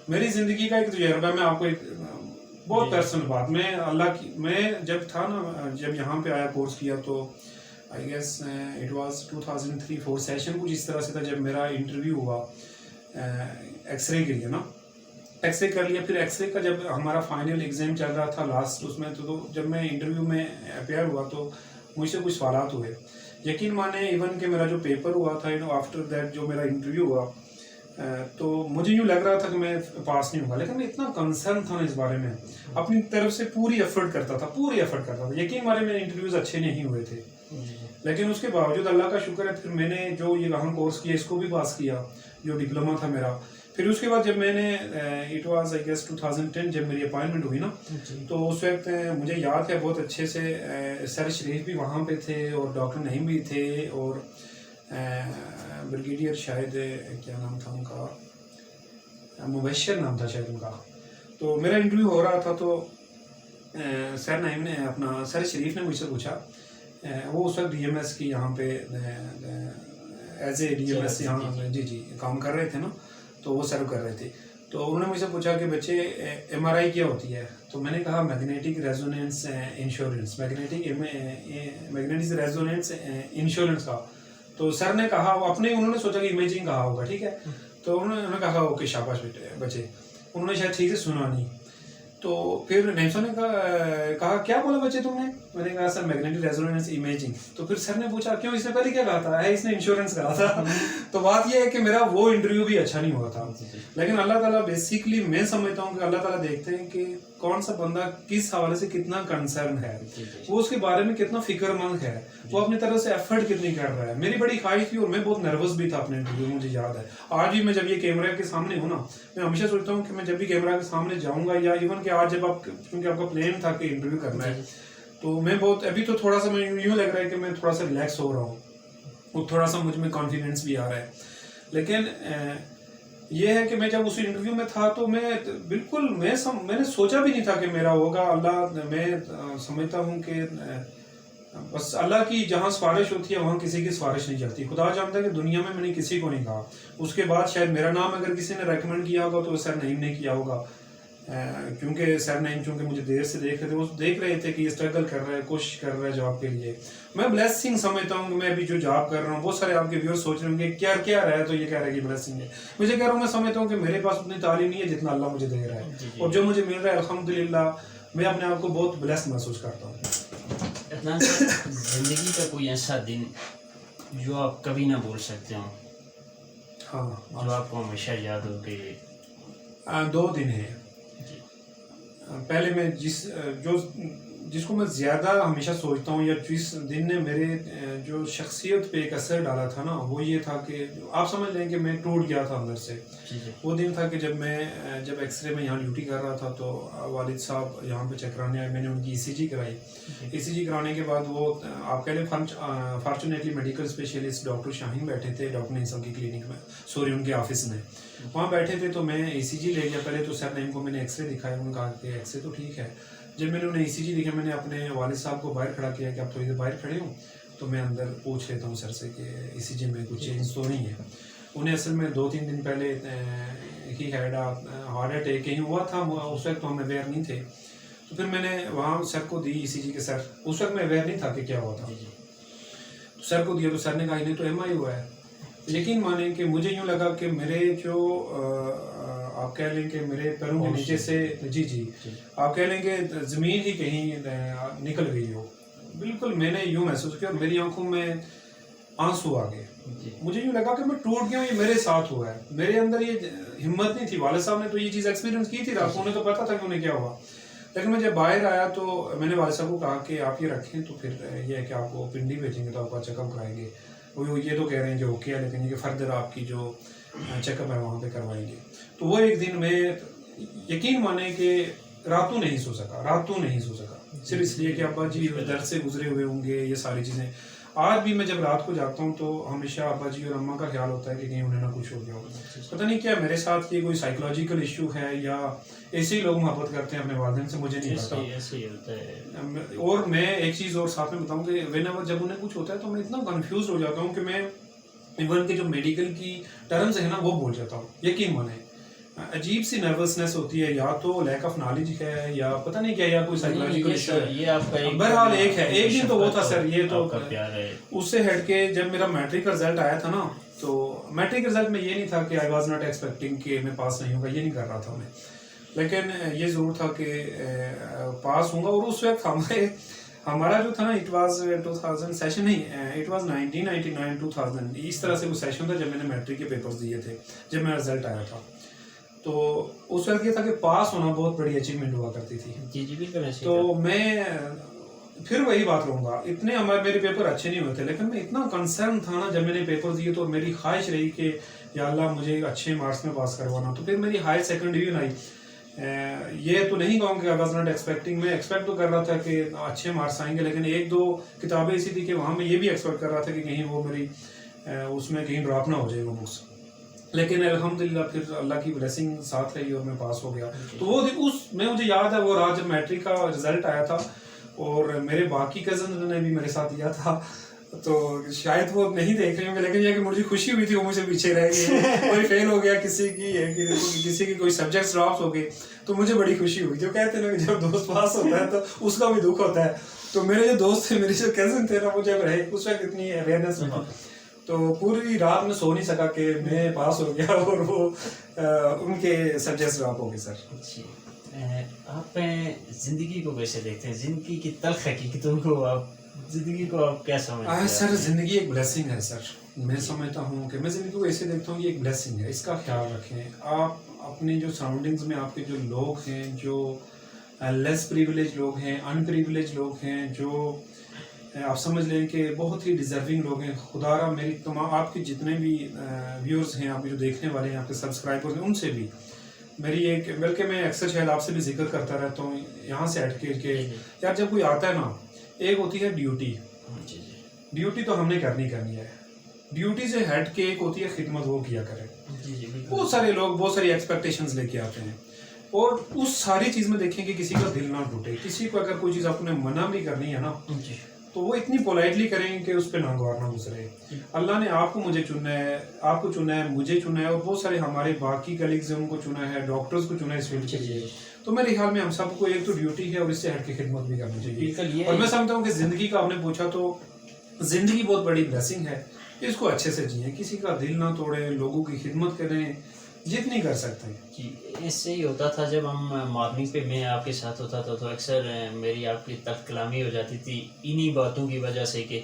میری زندگی کا ایک تجربہ, میں آپ کو ایک بہت پرسنل بات, میں جب تھا نا, جب یہاں پہ آیا کورس کیا تو I guess it was 2003-4 session کچھ اس طرح سے تھا, جب میرا انٹرویو ہوا ایکس رے کے لیے نا. ایکس رے کر لیا, پھر ایکس رے کا جب ہمارا فائنل ایگزام چل رہا تھا لاسٹ اس میں, تو جب میں انٹرویو میں اپیئر ہوا تو مجھ سے کچھ سوالات ہوئے. یقین مانے ایون کہ میرا جو پیپر ہوا تھا آفٹر دیٹ جو میرا انٹرویو ہوا تو مجھے یوں لگ رہا تھا کہ میں پاس نہیں ہوں گا, لیکن میں اتنا کنسرن تھا اس بارے میں, اپنی طرف سے پوری ایفرٹ کرتا تھا. یقین مارے میرے انٹرویوز اچھے نہیں ہوئے تھے, لیکن اس کے باوجود اللہ کا شکر ہے پھر میں نے جو یہ وہاں کورس کیا اس کو بھی پاس کیا, جو ڈپلوما تھا میرا. پھر اس کے بعد جب میں نے اٹ واز آئی گیس 2010 جب میری اپائنٹمنٹ ہوئی نا, تو اس وقت مجھے یاد ہے بہت اچھے سے سر شریف بھی وہاں پہ تھے اور ڈاکٹر نعیم بھی تھے اور بریگیڈیئر شاید کیا نام تھا ان کا, مبشر نام تھا شاید ان کا. تو میرا انٹرویو ہو رہا تھا تو سر نعیم نے سر شریف نے مجھ سے پوچھا, وہ اس وقت ڈی ایم ایس کی یہاں پہ as A D M S یہاں جی کام کر رہے تھے نا, تو وہ سرو کر رہے تھے. تو انہوں نے مجھ سے پوچھا کہ بچے ایم آر آئی کیا ہوتی ہے, تو میں نے کہا میگنیٹک ریزونینس انشورنس, میگنیٹک ریزونینس انشورنس کا. تو سر نے کہا انہوں نے سوچا کہ امیجنگ کہا ہوگا, ٹھیک ہے. تو انہوں نے کہا اوکے شاباش بچے, انہوں نے شاید ٹھیک سے سنا نہیں. تو پھر نعیم صاحب نے کہا کیا بولا بچے تم نے؟ میں نے کہا سر میگنیٹک ریزونینس امیجنگ. تو پھر سر نے پوچھا کیوں, اس نے پہلے کیا کہا تھا؟ اس نے انشورنس کہا تھا. تو بات یہ ہے کہ میرا وہ انٹرویو بھی اچھا نہیں ہوا تھا, لیکن اللہ تعالیٰ بیسیکلی میں سمجھتا ہوں کہ اللہ تعالیٰ دیکھتے ہیں کہ کون سا بندہ کس حوالے سے کتنا کنسرن ہے, وہ اس کے بارے میں کتنا فکر مند ہے, وہ اپنی طرف سے ایفرٹ کتنی کر رہا ہے. میری بڑی خواہش تھی اور میں بہت نروس بھی تھا اپنے انٹرویو, مجھے یاد ہے آج بھی. میں جب یہ کیمرہ کے سامنے ہوں نا, میں ہمیشہ سوچتا ہوں کہ میں جب بھی کیمرہ کے سامنے جاؤں گا, یا ایون کہ آج جب کیونکہ آپ کا پلان تھا کہ انٹرویو کرنا ہے, تو میں بہت ابھی تو تھوڑا سا میں یوں لگ رہا ہے کہ میں تھوڑا سا ریلیکس ہو رہا ہوں, اور تھوڑا سا مجھ میں کانفیڈنس بھی آ رہا ہے. لیکن یہ ہے کہ میں جب اس انٹرویو میں تھا تو میں بالکل میں نے سوچا بھی نہیں تھا کہ میرا ہوگا. اللہ, میں سمجھتا ہوں کہ بس اللہ کی جہاں سفارش ہوتی ہے وہاں کسی کی سفارش نہیں چلتی. خدا جانتا ہے کہ دنیا میں نے کسی کو نہیں کہا. اس کے بعد شاید میرا نام اگر کسی نے ریکمینڈ کیا ہوگا تو سر نعیم نے کیا ہوگا, کیونکہ سر نعیم چونکہ مجھے دیر سے دیکھ رہے تھے, وہ دیکھ رہے تھے کہ یہ اسٹرگل کر رہا ہے, کوشش کر رہا ہے جاب کے لیے. میں بلیسنگ سمجھتا ہوں کہ میں ابھی جو جاب کر رہا ہوں, بہت سارے آپ کے ویور سوچ رہے ہوں گے کیا رہا ہے, تو یہ کہہ رہا ہے کہ بلیسنگ ہے. مجھے کہہ رہا ہوں, میں سمجھتا ہوں کہ میرے پاس اتنی تعلیم نہیں ہے جتنا اللہ مجھے دے رہا ہے, اور جو مجھے مل رہا ہے الحمدللہ میں اپنے آپ کو بہت بلیسڈ محسوس کرتا ہوں. زندگی کا کوئی ایسا دن جو آپ کبھی نہ بھول سکتے ہوں؟ ہاں, جو آپ کو ہمیشہ یاد ہو کہ 2 دن ہیں. پہلے میں جس کو میں زیادہ ہمیشہ سوچتا ہوں, یا جس دن نے میرے جو شخصیت پہ ایک اثر ڈالا تھا نا, وہ یہ تھا کہ آپ سمجھ لیں کہ میں ٹوٹ گیا تھا اندر سے. وہ دن تھا کہ جب ایکس رے میں یہاں ڈیوٹی کر رہا تھا, تو والد صاحب یہاں پہ چیک کرانے آئے. میں نے ان کی ECG کرائی. ECG کرانے کے بعد وہ آپ کہہ لیں فارچونیٹلی میڈیکل اسپیشلسٹ ڈاکٹر شاہین بیٹھے تھے ڈاکٹر نعیم صاحب کی کلینک میں, سوری ان کے آفس میں وہاں بیٹھے تھے. تو میں ECG لے گیا پہلے. تو سر نعیم کو میں نے ایکس رے دکھایا, انہوں نے کہا کہ ایکس رے تو ٹھیک ہے. جب میں نے انہیں ECG دکھا, میں نے اپنے والد صاحب کو باہر کھڑا کیا کہ آپ تھوڑی دیر باہر کھڑے ہوں. تو میں اندر پوچھ لیتا ہوں سر سے کہ ECG میں کچھ چینج تو نہیں ہے. انہیں اصل میں 2-3 دن پہلے ہی ہیڈ ہارٹ اٹیک کہیں ہوا تھا, اس وقت تو ہم اویئر نہیں تھے. تو پھر میں نے وہاں سر کو دی ECG کے سر, اس وقت میں اویئر نہیں تھا کہ کیا ہوا تھا. سر کو دیا تو سر نے کہا انہیں تو MI ہوا ہے. یقین مانیں کہ مجھے یوں لگا کہ میرے جو آپ کہہ لیں کہ میرے پیروں کے نیچے سے جی آپ کہہ لیں کہ زمین ہی کہیں نکل گئی ہو. بالکل میں نے یوں محسوس کیا اور میری آنکھوں میں آنسو آ گئے. مجھے یوں لگا کہ میں ٹوٹ گیا ہوں, یہ میرے ساتھ ہوا ہے. میرے اندر یہ ہمت نہیں تھی. والد صاحب نے تو یہ چیز ایکسپیرینس کی تھی رات کو, انہیں تو پتا تھا کہ انہیں کیا ہوا. لیکن میں جب باہر آیا تو میں نے والد صاحب کو کہا کہ آپ یہ رکھیں, تو پھر یہ ہے کہ آپ کو پنڈی بھیجیں گے تو آپ کا چیک اپ کرائیں گے. وہ یہ تو کہہ رہے ہیں کہ اوکے ہے, لیکن یہ فردر آپ کی جو چیک اپ ہے وہاں پہ کروائیں گے. تو وہ ایک دن میں یقین مانیں کہ راتوں نہیں سو سکا, صرف اس لیے کہ ابا جی درد سے گزرے ہوئے ہوں گے. یہ ساری چیزیں آج بھی میں جب رات کو جاتا ہوں تو ہمیشہ ابا جی اور اماں کا خیال ہوتا ہے کہ کہیں انہیں نہ کچھ ہو گیا ہو. پتہ نہیں کیا میرے ساتھ یہ کوئی سائیکولوجیکل ایشو ہے یا ایسے ہی لوگ محبت کرتے ہیں اپنے والدین سے, مجھے نہیں پتا. اور میں ایک چیز اور ساتھ میں بتاؤں کہ وین ایور جب انہیں کچھ ہوتا ہے تو میں اتنا کنفیوز ہو جاتا ہوں کہ میں ایون کہ جو میڈیکل کی ٹرمز ہیں نا وہ بھول جاتا ہوں. یقین مانیں عجیب سی نروسنس ہوتی ہے, یا تو لیک آف نالج ہے یا پتہ نہیں کیا, یا کوئی سائیکولوجیکل ایشو ہے. بہرحال ایک ہے, ایک دن تو وہ تھا سر, یہ تو اس سے ہٹ کے جب میرا میٹرک کا رزلٹ آیا تھا نا, تو میٹرک رزلٹ میں یہ نہیں تھا کہ آئی واز ناٹ ایکسپیکٹنگ کہ میں پاس نہیں ہوگا, یہ نہیں کر رہا تھا میں. لیکن یہ ضرور تھا کہ پاس ہوں گا. اور اس وقت ہمارا جو تھا نا, اٹ واز 2000 سیشن نہیں, اٹ واز 1999-2000 اس طرح سے وہ سیشن تھا جب میں نے میٹرک کے پیپرز دیے تھے, جب میرا رزلٹ آیا تھا. تو اس وقت یہ تھا کہ پاس ہونا بہت بڑی اچیومنٹ ہوا کرتی تھی. جی بالکل. تو میں پھر وہی بات لوں گا, اتنے میرے پیپر اچھے نہیں ہوئے تھے, لیکن میں اتنا کنسرن تھا نا جب میں نے پیپر دیے, تو میری خواہش رہی کہ یا اللہ مجھے اچھے مارکس میں پاس کروانا. تو پھر میری ہائر سیکنڈ ڈویژن آئی. یہ تو نہیں کہوں کہ آئی واز ناٹ ایکسپیکٹنگ, میں ایکسپیکٹ تو کر رہا تھا کہ اچھے مارکس آئیں گے, لیکن 1-2 کتابیں ایسی تھی کہ وہاں میں یہ بھی ایکسپیکٹ کر رہا تھا کہ کہیں وہ میری اس میں کہیں ڈراپ نہ ہو جائے گا بکس. لیکن الحمدللہ پھر اللہ کی بلیسنگ ساتھ رہی اور میں پاس ہو گیا. تو وہ مجھے یاد ہے وہ رات جب میٹرک کا رزلٹ آیا تھا, اور میرے باقی کزن نے بھی میرے ساتھ دیا تھا, تو شاید وہ نہیں دیکھ رہے ہوں گے, لیکن یہ کہ مجھے خوشی ہوئی تھی, وہ مجھے پیچھے رہ گئے. کوئی فیل ہو گیا, کسی کی کوئی سبجیکٹس ڈراپ ہو گئے, تو مجھے بڑی خوشی ہوئی. جو کہتے ہیں نا کہ جب دوست پاس ہوتا ہے تو اس کا بھی دکھ ہوتا ہے. تو میرے جو دوست تھے, میرے جو کزن تھے نا, مجھے رہے اس وقت اتنی اویئرنیس نہیں, تو پوری رات میں سو نہیں سکا کہ میں پاس ہو گیا اور وہ ان کے سبجیکٹس ڈراپ ہو گئے. سر آپ زندگی کو کیسے دیکھتے ہیں, زندگی کی تلخ حقیقتوں کو زندگی کو آپ کیا سمجھتے ہیں؟ سر زندگی ایک بلیسنگ ہے سر. میں سمجھتا ہوں کہ میں زندگی کو ایسے دیکھتا ہوں, یہ ایک بلیسنگ ہے, اس کا خیال رکھیں. آپ اپنی جو سراؤنڈنگز میں آپ کے جو لوگ ہیں, جو لیس پریویلیج لوگ ہیں, ان پریویلیج لوگ ہیں, جو آپ سمجھ لیں کہ بہت ہی ڈیزرونگ لوگ ہیں, خدا را میری تمام آپ کے جتنے بھی ویورز ہیں, آپ کے جو دیکھنے والے ہیں, آپ کے سبسکرائبرز ہیں, ان سے بھی میری ایک, بلکہ میں اکثر شاید آپ سے بھی ذکر کرتا رہتا ہوں یہاں سے ہٹ کے کہ یار جب کوئی آتا ہے نا, ایک ہوتی ہے ڈیوٹی. ڈیوٹی تو ہم نے کرنی ہے. ڈیوٹی سے ہٹ کے ایک ہوتی ہے خدمت, وہ کیا کرے. بہت سارے لوگ بہت ساری ایکسپیکٹیشنز لے کے آتے ہیں, اور اس ساری چیز میں دیکھیں کہ کسی کا دل نہ ٹوٹے. کسی کو اگر کوئی چیز آپ نے منع بھی کرنی ہے نا, تو وہ اتنی پولائٹلی کریں کہ اس پہ ناگوار نہ گزرے. اللہ نے آپ کو مجھے چننا ہے, آپ کو چنا ہے, مجھے چنا ہے, اور بہت سارے ہمارے باقی کلیگز ہیں ان کو چنا ہے, ڈاکٹرز کو چنا ہے اس فیلڈ کے لیے. تو میرے خیال میں ہم سب کو ایک تو ڈیوٹی ہے اور اس سے ہٹ کے خدمت بھی کرنی چاہیے. اور میں سمجھتا ہوں کہ زندگی کا آپ نے پوچھا تو زندگی بہت بڑی بلیسنگ ہے, اس کو اچھے سے جئیں, کسی کا دل نہ توڑیں, لوگوں کی خدمت کریں جتنی کر سکتے ہیں. جی اس سے ہی ہوتا تھا جب ہم مارننگ پہ میں آپ کے ساتھ ہوتا تھا, تو اکثر میری آپ کی تلخ کلامی ہو جاتی تھی انہی باتوں کی وجہ سے کہ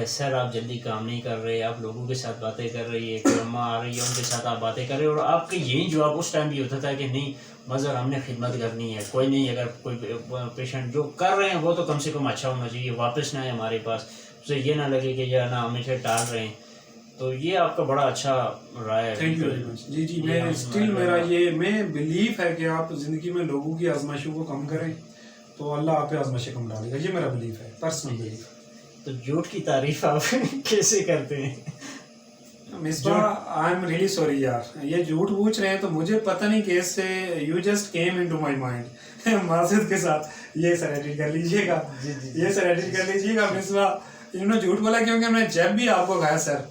سر آپ جلدی کام نہیں کر رہے, آپ لوگوں کے ساتھ باتیں کر رہی ہے, کوئی اماں آ رہی ہے ان کے ساتھ آپ باتیں کر رہے, اور آپ کا یہی جواب اس ٹائم بھی ہوتا تھا کہ نہیں مظہر ہم نے خدمت کرنی ہے, کوئی نہیں, اگر کوئی پیشنٹ جو کر رہے ہیں وہ تو کم سے کم اچھا ہونا چاہیے, واپس نہ آئے ہمارے پاس, اسے یہ نہ لگے کہ یا نہ ہمیشہ ٹال رہے ہیں. تو یہ آپ کا بڑا اچھا رائے ہے. Thank you very much. جی میں اسٹل میرا میں بلیف ہے کہ آپ زندگی میں لوگوں کی آزمائشوں کو کم کریں تو اللہ آپ پہ آزمائشیں کم ڈالے گا, یہ میرا بلیف ہے, پرسنل بلیف. تو جھوٹ کی تعریف آپ کیسے کرتے ہیں؟ مصباح آئی ایم ریئلی سوری یار, یہ جھوٹ پوچھ رہے ہیں تو مجھے پتہ نہیں کیسے you just came into my mind. معذرت کے ساتھ یہ سر ایڈٹ کر لیجیے گا, یہ سر ایڈٹ کر لیجیے گا. مصباح انہوں نے جھوٹ بولا کیونکہ میں جب بھی آپ کو کہا سر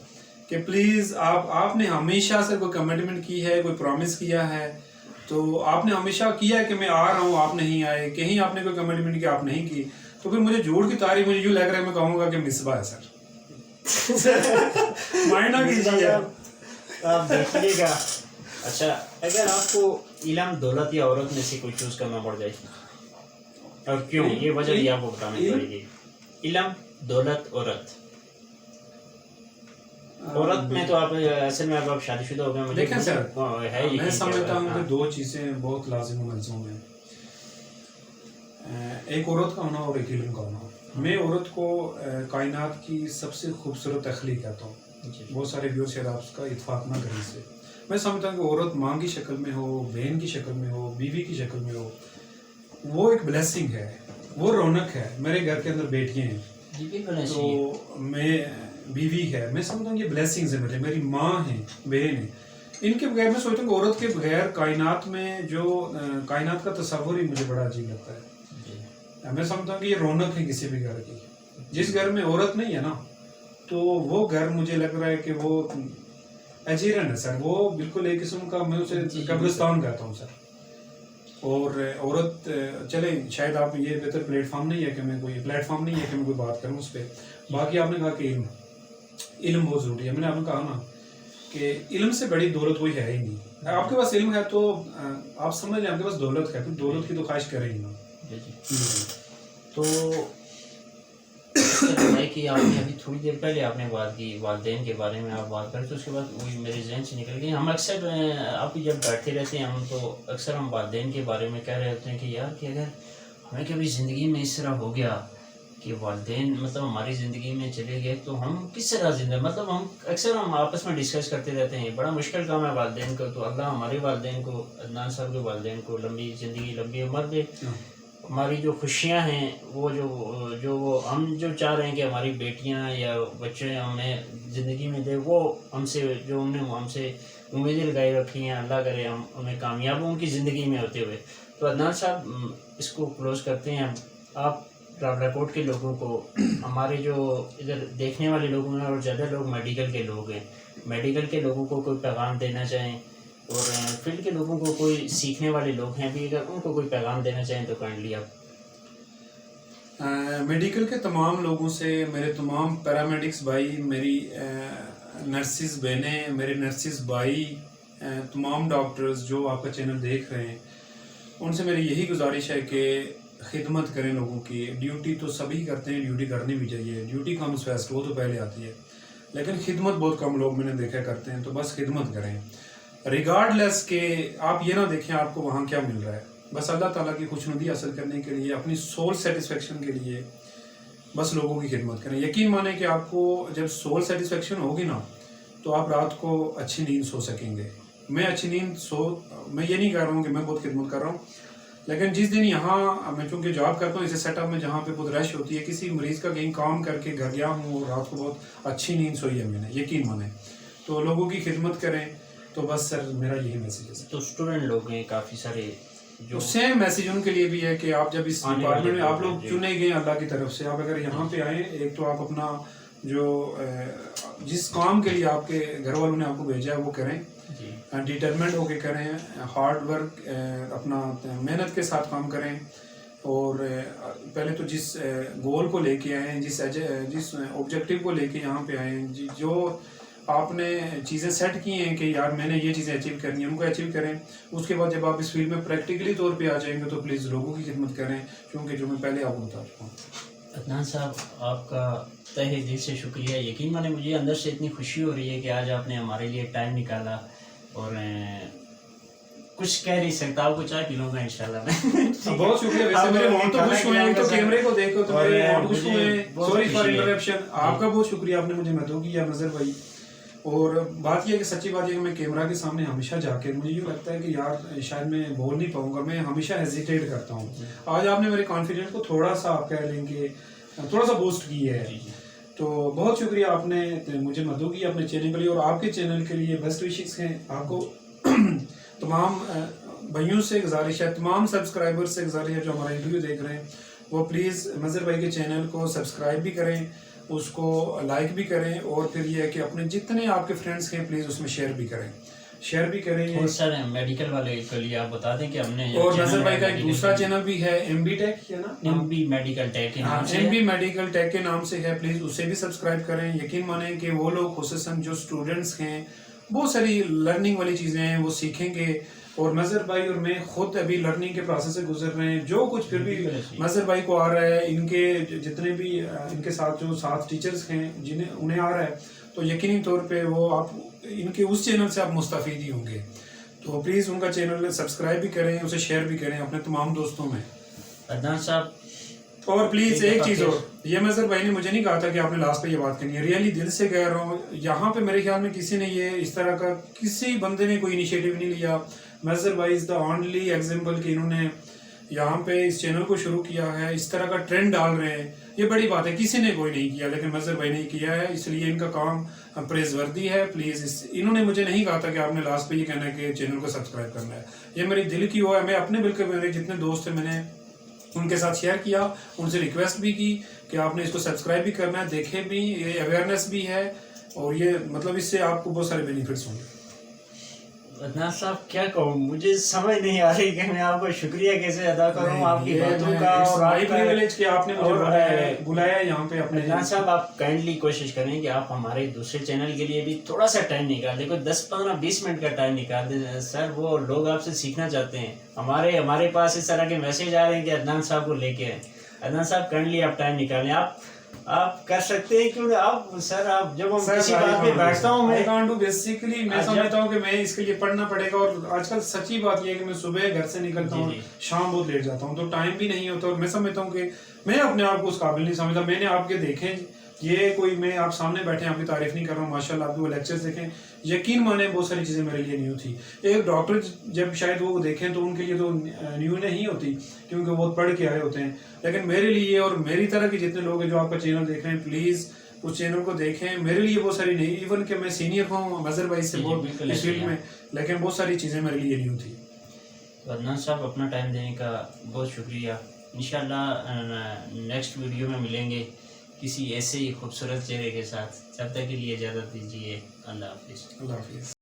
کہ پلیز آپ نے ہمیشہ سر کوئی کمٹمنٹ کی ہے, کوئی پرومس کیا ہے, تو آپ نے ہمیشہ کیا ہے کہ میں آ رہا ہوں, آپ نہیں آئے, کہیں آپ نے کوئی کمٹمنٹ کی آپ نہیں کی, تو پھر مجھے جھوٹ کی تعریف مجھے یوں لگ رہا ہے میں کہوں گا کہ مصباح ہے سر. مائنڈ نہ کیجیے آپ دیکھیے گا. اچھا اگر آپ کو علم, دولت یا عورت میں سے کوئی چوز کرنا پڑ جائے اور کیوں, یہ وجہ بھی آپ کو بتانا پڑے گی. علم, دولت, عورت. عورت میں تو آپ اصل میں اب آپ شادی شدہ ہو گئے, مجھے دیکھیں سر ہے میں سمجھتا ہوں کہ دو چیزیں بہت لازم و ملزوم ہیں, ایک عورت کا ہونا اور ایک علم کا ہونا. میں عورت کو کائنات کی سب سے خوبصورت تخلیق کہتا ہوں. بہت سارے ویور شاید آپ کا اتفاق نہ کریں سے. میں سمجھتا ہوں کہ عورت ماں کی شکل میں ہو, بہن کی شکل میں ہو, بیوی کی شکل میں ہو, وہ ایک بلیسنگ ہے, وہ رونق ہے. میرے گھر کے اندر بیٹیاں ہیں تو میں بیوی ہے, میں سمجھتا ہوں یہ بلیسنگز ہیں, میری ماں ہیں, بہن ہیں. ان کے بغیر میں سوچتا ہوں کہ عورت کے بغیر کائنات میں جو کائنات کا تصور ہی مجھے بڑا عجیب لگتا ہے. میں سمجھتا ہوں کہ یہ رونق ہے کسی بھی گھر کی. جس گھر میں عورت نہیں ہے نا تو وہ گھر مجھے لگ رہا ہے کہ وہ اجیرن ہے سر, وہ بالکل ایک قسم کا, میں اسے قبرستان کہتا ہوں سر. اور عورت چلیں شاید آپ یہ بہتر پلیٹ فارم نہیں ہے کہ میں کوئی بات کروں اس پہ. باقی آپ نے کہا کہ علم بہت ضروری ہے. میں نے آپ نے کہا نا کہ علم سے بڑی دولت کوئی ہے ہی نہیں. آپ کے پاس علم ہے تو آپ سمجھ لیں آپ کے پاس دولت ہے, دولت کی تو خواہش کریں گی نا. تو ہے کہ آپ نے ابھی تھوڑی دیر پہلے آپ نے بات کی والدین کے بارے میں, آپ بات کریں تو اس کے بعد وہی میرے ذہن سے نکل گئی. ہم اکثر آپ جب بیٹھتے رہتے ہیں ہم تو اکثر ہم والدین کے بارے میں کہہ رہے ہوتے ہیں کہ یار کہ اگر ہمیں کبھی زندگی میں اس طرح ہو گیا کہ والدین مطلب ہماری زندگی میں چلے گئے تو ہم کس طرح زندہ, مطلب ہم اکثر ہم آپس میں ڈسکس کرتے رہتے ہیں. بڑا مشکل کام ہے والدین کو, تو اللہ ہمارے والدین کو, عدنان صاحب کے والدین کو لمبی زندگی, لمبی عمر دے. ہماری جو خوشیاں ہیں وہ جو ہم جو چاہ رہے ہیں کہ ہماری بیٹیاں یا بچے ہمیں زندگی میں دے, وہ ہم سے جو انہوں نے ہم سے امیدیں لگائی رکھی ہیں, اللہ کرے ہم انہیں کامیاب ہوں ان کی زندگی میں ہوتے ہوئے. تو عدنان صاحب اس کو کلوز کرتے ہیں. آپ راولہ کوٹ کے لوگوں کو, ہمارے جو ادھر دیکھنے والے لوگ ہیں اور زیادہ لوگ میڈیکل کے لوگ ہیں, میڈیکل کے لوگوں کو کوئی پیغام دینا چاہیں, اور فیلڈ کے لوگوں کو کوئی سیکھنے والے لوگ ہیں بھی, اگر ان کو کوئی پیغام دینا چاہیں تو کائنڈلی آپ. میڈیکل کے تمام لوگوں سے, میرے تمام پیرامیڈکس بھائی, میری نرسز بہنیں, میرے نرسز بھائی, تمام ڈاکٹرز جو آپ کا چینل دیکھ رہے ہیں, ان سے میری یہی گزارش ہے کہ خدمت کریں لوگوں کی. ڈیوٹی تو سبھی کرتے ہیں, ڈیوٹی کرنی بھی چاہیے, ڈیوٹی کمز فرسٹ, وہ تو پہلے آتی ہے, لیکن خدمت بہت کم لوگ میں نے دیکھا کرتے ہیں. تو بس خدمت کریں ریگارڈ لیس کہ آپ یہ نہ دیکھیں آپ کو وہاں کیا مل رہا ہے. بس اللہ تعالیٰ کی خوشنودی حاصل کرنے کے لیے, اپنی سول سیٹسفیکشن کے لیے بس لوگوں کی خدمت کریں. یقین مانیں کہ آپ کو جب سول سیٹسفیکشن ہوگی نا تو آپ رات کو اچھی نیند سو سکیں گے. میں اچھی نیند میں یہ نہیں کہہ رہا ہوں کہ میں بہت خدمت کر رہا ہوں, لیکن جس دن یہاں میں چونکہ جاب کرتا ہوں اسے سیٹ اپ میں جہاں پہ بہت رش ہوتی ہے, کسی مریض کا کہیں کام کر کے گھر گیا ہوں اور رات کو بہت اچھی نیند سوئی ہے میں نے, یقین مانیں. تو لوگوں کی خدمت کریں. تو بس سر میرا یہی میسیج ہے. تو اسٹوڈنٹ لوگ ہیں کافی سارے, جو سیم میسیج ان کے لیے بھی ہے کہ آپ جب اس ڈپارٹمنٹ میں آپ لوگ چنے گئے اللہ کی طرف سے, آپ اگر یہاں پہ آئیں, ایک تو آپ اپنا جو جس کام کے لیے آپ کے گھر والوں نے آپ کو بھیجا ہے وہ کریں, ڈیٹرمنٹ ہو کے کریں, ہارڈ ورک, اپنا محنت کے ساتھ کام کریں. اور پہلے تو جس گول کو لے کے آئیں, جس آبجیکٹیو کو لے کے یہاں پہ آئیں, جو آپ نے چیزیں سیٹ کی ہیں کہ یار میں نے یہ چیزیں اچیو کرنی ہیں, ان کو اچیو کریں. اس کے بعد جب آپ اس فیلڈ میں پریکٹیکلی طور پہ آ جائیں گے تو پلیز لوگوں کی خدمت کریں, کیونکہ جو میں پہلے آپ کو بتا چکا ہوں. عدنان صاحب آپ کا تہہ دل سے شکریہ. یقین مانیں مجھے اندر سے اتنی خوشی ہو رہی ہے کہ آج آپ نے ہمارے لیے ٹائم نکالا, اور کچھ کہہ نہیں سکتا, آپ کو چائے پی لوں گا انشاءاللہ میں. بہت شکریہ. ویسے میرے ہونٹ تو خوش ہوئے ہیں, تو کیمرے کو دیکھو تو میرے ہونٹ خوش ہوئے ہیں. Sorry for interruption. آپ کا بہت شکریہ, آپ نے مجھے مدعو کیا نظر بھائی. اور بات یہ ہے کہ سچی بات یہ ہے کہ میں کیمرہ کے سامنے ہمیشہ جا کے مجھے یوں لگتا ہے کہ یار شاید میں بول نہیں پاؤں گا, میں ہمیشہ ہیزیٹیٹ کرتا ہوں. آج آپ نے میرے کانفیڈنس کو تھوڑا سا آپ کہہ لیں کہ تھوڑا سا بوسٹ کی ہے. تو بہت شکریہ, آپ نے مجھے مدعو کیا اپنے چینل کے لیے, اور آپ کے چینل کے لیے بیسٹ وشز ہیں. آپ کو تمام بھائیوں سے گزارش ہے, تمام سبسکرائبر سے گزارش ہے جو ہمارا انٹرویو دیکھ رہے ہیں, وہ پلیز مظہر بھائی کے چینل کو سبسکرائب بھی کریں, اس کو لائک بھی کریں، اور پھر یہ ہے کہ اپنے جتنے آپ کے فرینڈس ہیں پلیز اس میں شیئر بھی کریں اور سر میڈیکل والے کے لیے آپ بتا دیں کہ ہم نے اور نظر بھائی کا ایک دوسرا چینل بھی ہے ایم بی ٹیک، ہے نا، ایم بی میڈیکل ٹیک کے نام سے ایم بی میڈیکل ٹیک کے نام سے ہے، پلیز اسے بھی سبسکرائب کریں. یقین مانیں کہ وہ لوگ خصوصاً جو اسٹوڈنٹس ہیں بہت ساری لرننگ والی چیزیں ہیں وہ سیکھیں گے، اور مظہر بھائی اور میں خود ابھی لرننگ کے پروسیس سے گزر رہے ہیں. جو کچھ پھر بھی مظہر بھائی کو آ رہا ہے، ان کے جتنے بھی ان کے ساتھ جو 7 ٹیچرز ہیں انہیں آ رہا ہے، تو یقینی طور پہ وہ آپ ان کے اس چینل سے آپ مستفید ہی ہوں گے. تو پلیز ان کا چینل سبسکرائب بھی کریں، اسے شیئر بھی کریں اپنے تمام دوستوں میں. عدنان صاحب اور پلیز ایک چیز اور، یہ مظہر بھائی نے مجھے نہیں کہا تھا کہ آپ نے لاسٹ پہ یہ بات کرنی ہے، ریئلی دل سے کہہ رہا ہوں، یہاں پہ میرے خیال میں کسی نے یہ اس طرح کا کسی بندے نے کوئی انیشیٹو نہیں لیا. مظہر بھائی از دا اونلی ایگزامپل کہ انہوں نے یہاں پہ اس چینل کو شروع کیا ہے، اس طرح کا ٹرینڈ ڈال رہے ہیں. یہ بڑی بات ہے، کسی نے کوئی نہیں کیا لیکن مظہر بھائی نے کیا ہے، اس لیے ان کا کام پریز وردی ہے. پلیز انہوں نے مجھے نہیں کہا تھا کہ آپ نے لاسٹ پہ یہ کہنا ہے کہ چینل کو سبسکرائب کرنا ہے. یہ میری دل کی وہ ہے، میں اپنے بلکہ میرے جتنے دوست ہیں میں نے ان کے ساتھ شیئر کیا، ان سے ریکویسٹ بھی کی کہ آپ نے اس کو سبسکرائب بھی کرنا ہے، دیکھیں بھی، یہ اویئرنیس بھی ہے، اور یہ مطلب اس سے آپ کو بہت سارے بینیفٹس ہوں گے. عدنان صاحب کیا کہوں، مجھے سمجھ نہیں آ رہی کہ میں آپ کو شکریہ کیسے ادا کروں آپ کی باتوں کا، اور آپ نے مجھے بلایا یہاں پہ اپنے. عدنان صاحب آپ کائنڈلی کوشش کریں کہ آپ ہمارے دوسرے چینل کے لیے بھی تھوڑا سا ٹائم نکال دیں، کوئی 10-15-20 منٹ کا ٹائم نکال دیں سر. وہ لوگ آپ سے سیکھنا چاہتے ہیں، ہمارے پاس اس طرح کے میسج آ رہے ہیں کہ عدنان صاحب کو لے کے آئیں. عدنان صاحب کائنڈلی آپ ٹائم نکالیں، آپ کر سکتے ہیں کیوں آپ سر. آپ جب ہم کسی بات پہ بیٹھتا ہوں بیسیکلی میں سمجھتا ہوں کہ میں اس کے لیے پڑھنا پڑے گا، اور آج کل سچی بات یہ ہے کہ میں صبح گھر سے نکلتا ہوں، شام بہت لیٹ جاتا ہوں، تو ٹائم بھی نہیں ہوتا. اور میں سمجھتا ہوں کہ میں اپنے آپ کو اس قابل نہیں سمجھتا. میں نے آپ کے دیکھیں، یہ کوئی میں آپ سامنے بیٹھے آپ کی تعریف نہیں کر رہا ہوں، ماشاءاللہ آپ کے وہ لیکچرز دیکھیں، یقین مانیں بہت ساری چیزیں میرے لیے نیو تھی. ایک ڈاکٹر جب شاید وہ دیکھیں تو ان کے لیے تو نیو نہیں ہوتی کیونکہ وہ پڑھ کے آئے ہوتے ہیں، لیکن میرے لیے اور میری طرح کے جتنے لوگ ہیں جو آپ کا چینل دیکھ رہے ہیں پلیز اس چینل کو دیکھیں. میرے لیے بہت ساری نہیں، ایون کہ میں سینئر ہوں مظہر بھائی سے بہت اس فیلڈ میں، لیکن بہت ساری چیزیں میرے لیے نیو تھی. عدنان صاحب اپنا ٹائم دینے کا بہت شکریہ. انشاءاللہ نیکسٹ ویڈیو میں ملیں گے کسی ایسے ہی خوبصورت چہرے کے ساتھ. جب تک کے لیے اجازت دیجیے. اللہ حافظ. اللہ حافظ.